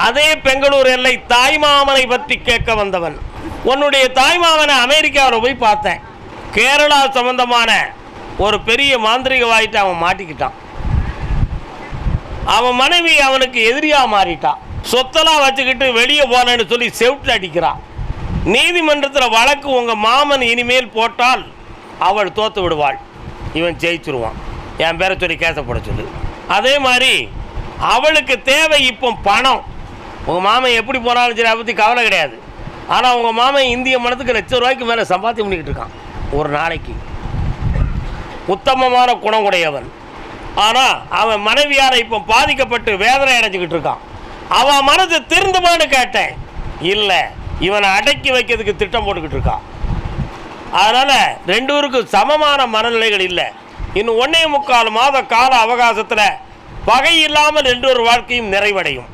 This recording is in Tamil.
அதே பெங்களூர் எல்லை தாய்மாமனை பற்றி கேட்க வந்தவன். உன்னுடைய தாய்மாமனை அமெரிக்காவில் போய் பார்த்தேன். கேரளா சம்பந்தமான ஒரு பெரிய மாந்திரிகவாயிட்டு அவன் மாட்டிக்கிட்டான். அவன் மனைவி அவனுக்கு எதிரியாக மாறிட்டான். சொத்தெல்லாம் வச்சுக்கிட்டு வெளியே போனேன்னு சொல்லி செவுட்டில் அடிக்கிறான். நீதிமன்றத்தில் வழக்கு உங்கள் மாமன் இனிமேல் போட்டால் அவள் தோற்று விடுவாள், இவன் ஜெயிச்சிருவான். என் பேரை சொல்லி கேசப்பட சொல்லு. அதே மாதிரி அவளுக்கு தேவை இப்போ பணம். உங்கள் மாமன் எப்படி போனாலும் சரி, அதை பற்றி கவலை கிடையாது. ஆனால் உங்கள் மாமன் இந்திய மனத்துக்கு ₹1,00,000 மேலே சம்பாத்தியம் பண்ணிக்கிட்டு இருக்கான் ஒரு நாளைக்கு. உத்தமமான குணமுடையவன். ஆனால் அவன் மனைவியாரை இப்போ பாதிக்கப்பட்டு வேதனை அடைஞ்சிக்கிட்டு இருக்கான். அவன் மனது திருந்துமான்னு கேட்டேன். இல்லை, இவனை அடக்கி வைக்கிறதுக்கு திட்டம் போட்டுக்கிட்டு இருக்கான். அதனால் 2 பேருக்கும் சமமான மனநிலைகள் இல்லை. இன்னும் 1.25 மாத கால அவகாசத்தில் பகை இல்லாமல் 2 பேர் வாழ்க்கையும் நிறைவடையும்.